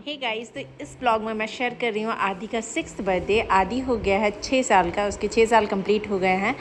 Hey guys, तो इस blog में मैं शेयर कर रही हूँ आदि का 6th बर्थडे। आदि हो गया है 6 साल का, उसके 6 साल कंप्लीट हो गए हैं।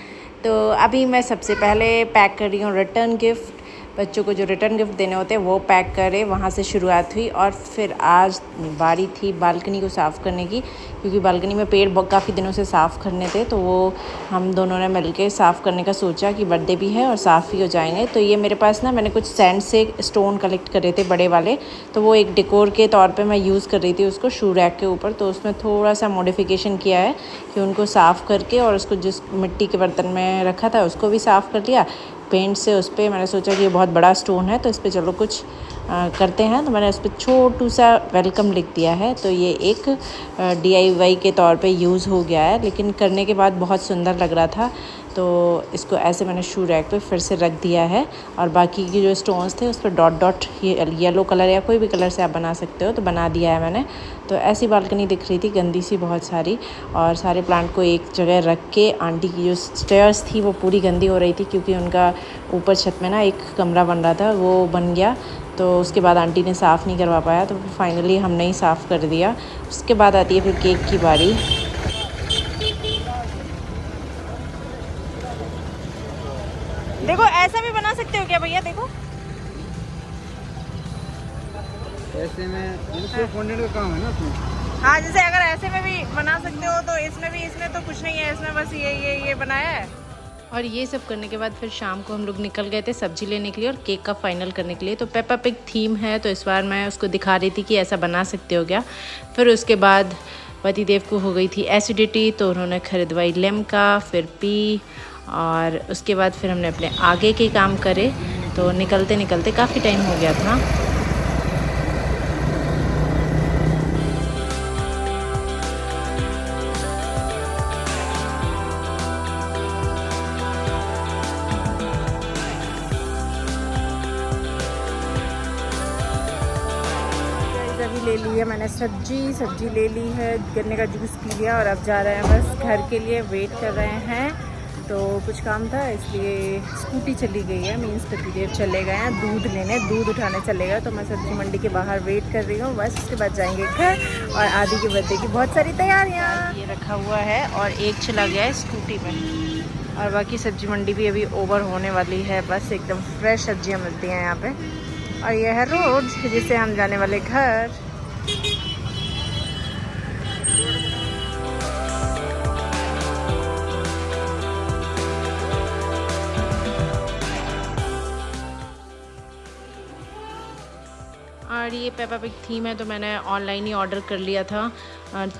तो अभी मैं सबसे पहले पैक कर रही हूँ रिटर्न गिफ्ट। बच्चों को जो रिटर्न गिफ्ट देने होते हैं वो पैक करे, वहाँ से शुरुआत हुई। और फिर आज बारी थी बालकनी को साफ़ करने की, क्योंकि बालकनी में पेड़ काफ़ी दिनों से साफ़ करने थे। तो वो हम दोनों ने मिलके साफ़ करने का सोचा कि बर्थडे भी है और साफ़ भी हो जाएंगे। तो ये मेरे पास ना, मैंने कुछ सैंड से स्टोन कलेक्ट करे थे बड़े वाले, तो वो एक डेकोर के तौर पे मैं यूज़ कर रही थी उसको शू रैक के ऊपर। तो उसमें थोड़ा सा मॉडिफिकेशन किया है कि उनको साफ़ करके, और उसको जिस मिट्टी के बर्तन में रखा था उसको भी साफ़ कर लिया पेंट से। उस पर मैंने सोचा कि ये बहुत बड़ा स्टोन है तो इस पर चलो कुछ करते हैं। तो मैंने उस पर छोटू सा वेलकम लिख दिया है। तो ये एक DIY के तौर पे यूज़ हो गया है, लेकिन करने के बाद बहुत सुंदर लग रहा था। तो इसको ऐसे मैंने शू रैक पे फिर से रख दिया है। और बाकी की जो स्टोन्स थे उस पर डॉट डॉट येलो कलर या कोई भी कलर से आप बना सकते हो, तो बना दिया है मैंने। तो ऐसी बालकनी दिख रही थी गंदी सी बहुत सारी, और सारे प्लांट को एक जगह रख के आंटी की जो स्टेयर्स थी वो पूरी गंदी हो रही थी, क्योंकि उनका ऊपर छत में ना एक कमरा बन रहा था, वो बन गया। तो उसके बाद आंटी ने साफ़ नहीं करवा पाया, तो फाइनली हमने ही साफ़ कर दिया। उसके बाद आती है फिर केक की बारी। देखो ऐसा भी बना सकते हो क्या भैया? देखो ऐसे में फॉन्डेंट का काम है ना उसमें। हाँ, जैसे अगर ऐसे में भी बना सकते हो तो इसमें भी। इसमें तो कुछ नहीं है, इसमें बस ये बनाया है। और ये सब करने के बाद फिर शाम को हम लोग निकल गए थे सब्जी लेने के लिए और केक का फाइनल करने के लिए। तो पेपा पिग थीम है, तो इस बार मैं उसको दिखा रही थी कि ऐसा बना सकते हो क्या। फिर उसके बाद पतिदेव को हो गई थी एसिडिटी, तो उन्होंने खरीदवाई लेमका, फिर पी। और उसके बाद फिर हमने अपने आगे के काम करे। तो निकलते निकलते काफ़ी टाइम हो गया था। अभी ले ली है मैंने सब्जी ले ली है, गन्ने का जूस पी लिया, और अब जा रहे हैं बस घर के लिए। वेट कर रहे हैं, तो कुछ काम था इसलिए स्कूटी चली गई है, मीन्स पतिदेव चले गए हैं दूध उठाने चले गए। तो मैं सब्जी मंडी के बाहर वेट कर रही हूँ बस। उसके बाद जाएंगे घर, और आदि के बर्थडे की बहुत सारी तैयारियाँ। ये रखा हुआ है और एक चला गया है स्कूटी में, और बाकी सब्जी मंडी भी अभी ओवर होने वाली है। बस एकदम फ्रेश सब्जियाँ मिलती हैं यहाँ पे। और यह है रोड जिससे हम जाने वाले घर। और ये पेपा पिग थीम है, तो मैंने ऑनलाइन ही ऑर्डर कर लिया था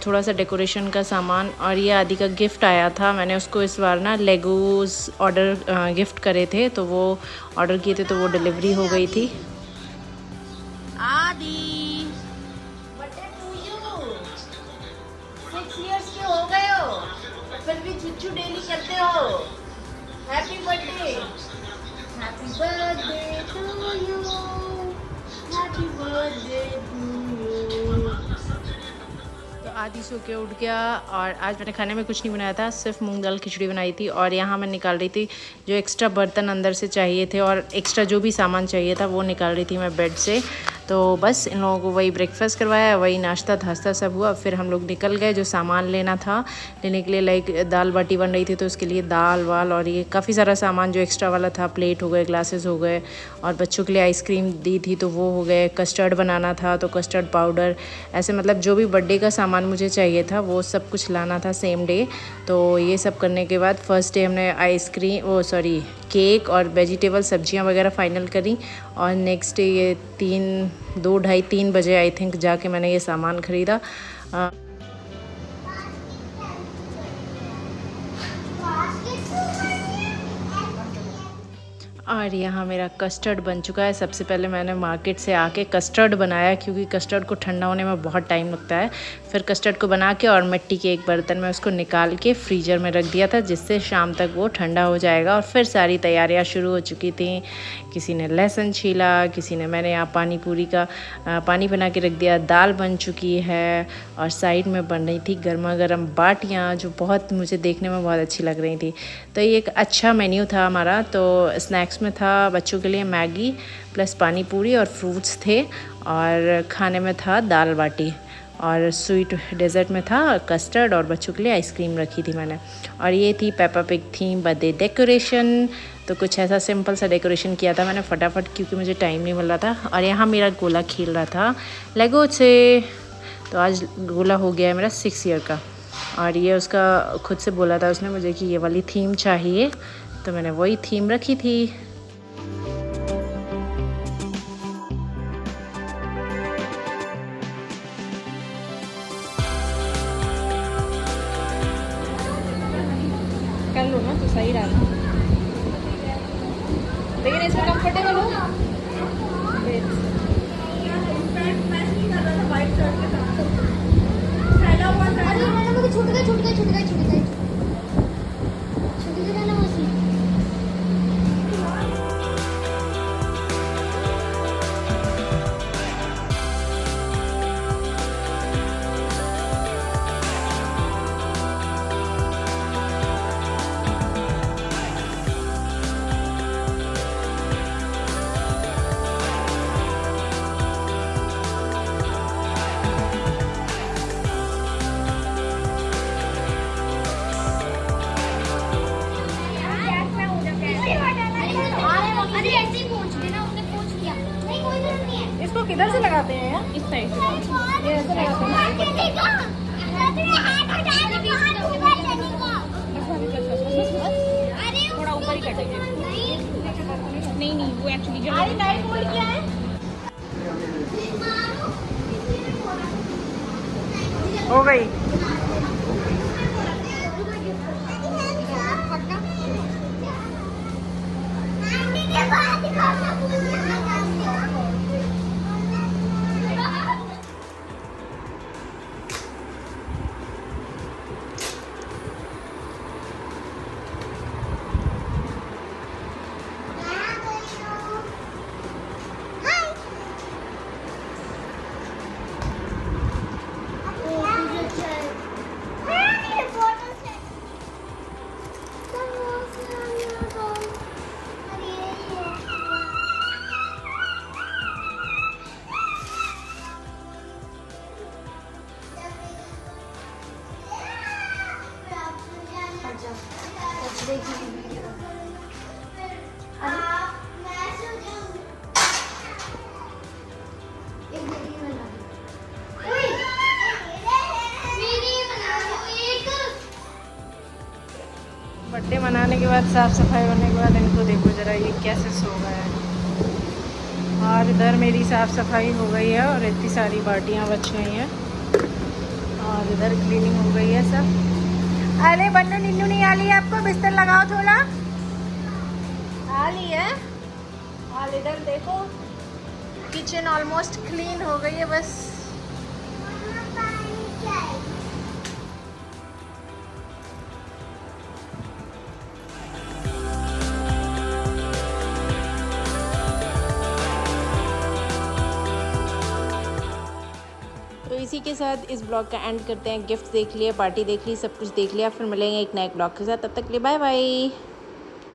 थोड़ा सा डेकोरेशन का सामान। और ये आदि का गिफ्ट आया था, मैंने उसको इस बार ना लेगोस ऑर्डर गिफ्ट करे थे, तो वो ऑर्डर किए थे, तो वो डिलीवरी हो गई थी। आदि बर्थडे टू यू। 6 इयर्स के हो गए हो, फिर भी चुच्चू डेली करते हो। Happy birthday, happy birthday to you, happy birthday to you. तो आदि सो के उठ गया, और आज मैंने खाने में कुछ नहीं बनाया था, सिर्फ मूंग दाल खिचड़ी बनाई थी। और यहाँ मैं निकाल रही थी जो एक्स्ट्रा बर्तन अंदर से चाहिए थे, और एक्स्ट्रा जो भी सामान चाहिए था वो निकाल रही थी मैं बेड से। तो बस इन लोगों को वही ब्रेकफास्ट करवाया, वही नाश्ता धाश्ता सब हुआ। फिर हम लोग निकल गए जो सामान लेना था लेने के लिए। लाइक दाल बाटी बन रही थी, तो उसके लिए दाल वाल और ये काफ़ी सारा सामान जो एक्स्ट्रा वाला था, प्लेट हो गए, ग्लासेस हो गए, और बच्चों के लिए आइसक्रीम दी थी तो वो हो गए। कस्टर्ड बनाना था तो कस्टर्ड पाउडर, ऐसे मतलब जो भी बर्थडे का सामान मुझे चाहिए था वो सब कुछ लाना था सेम डे। तो ये सब करने के बाद फर्स्ट डे हमने केक और वेजिटेबल सब्जियां वगैरह फ़ाइनल करी। और नेक्स्ट डे ये 2-2:30-3 बजे आई थिंक जाके मैंने ये सामान ख़रीदा। और यहाँ मेरा कस्टर्ड बन चुका है। सबसे पहले मैंने मार्केट से आके कस्टर्ड बनाया, क्योंकि कस्टर्ड को ठंडा होने में बहुत टाइम लगता है। फिर कस्टर्ड को बना के और मिट्टी के एक बर्तन में उसको निकाल के फ्रीज़र में रख दिया था, जिससे शाम तक वो ठंडा हो जाएगा। और फिर सारी तैयारियाँ शुरू हो चुकी थी। किसी ने लहसुन छीला, किसी ने, मैंने यहाँ पानी बना के रख दिया। दाल बन चुकी है, और साइड में बन रही थी गर्मा गर्म बाटियाँ, जो बहुत मुझे देखने में बहुत अच्छी लग रही थी। तो ये एक अच्छा मेन्यू था हमारा। तो स्नैक्स में था बच्चों के लिए मैगी प्लस पानी पूरी और फ्रूट्स थे। और खाने में था दाल बाटी, और स्वीट डेज़र्ट में था कस्टर्ड, और बच्चों के लिए आइसक्रीम रखी थी मैंने। और ये थी Peppa pig theme birthday decoration. तो कुछ ऐसा सिंपल सा डेकोरेशन किया था मैंने फटाफट, क्योंकि मुझे टाइम नहीं मिल रहा था। और यहाँ मेरा गोला खेल रहा था लेगो से। तो आज गोला हो गया है मेरा 6 ईयर का, और ये उसका खुद से बोला था उसने मुझे कि ये वाली थीम चाहिए, तो मैंने वही थीम रखी थी। कर लो ना तो सही रहा, लेकिन इसमें कंफर्टेबल हो। छूट गए छूट गए छूट गए छूट गए छूट गए ना मौसी। इसको किधर से लगाते हैं यार? इस साइड से। ये ऐसे लगाते हैं। थोड़ा ऊपर ही कटेंगे। नहीं वो एक्चुअली जो क्या है? हो गई। बर्थडे मनाने के बाद साफ़ सफाई होने के बाद इनको देखो ज़रा ये कैसे सो गए हैं। और इधर मेरी साफ़ सफाई हो गई है और इतनी सारी बाटियाँ बच गई हैं, और इधर क्लीनिंग हो गई है सब। अरे बन्नू निन्नू नहीं आ रही है आपको? बिस्तर लगाओ थोड़ा। आ रही है। और इधर देखो किचन ऑलमोस्ट क्लीन हो गई है बस। तो इसी के साथ इस ब्लॉग का एंड करते हैं। गिफ्ट देख लिए, पार्टी देख ली, सब कुछ देख लिया। फिर मिलेंगे एक नए ब्लॉग के साथ। तब तक के लिए बाय बाय।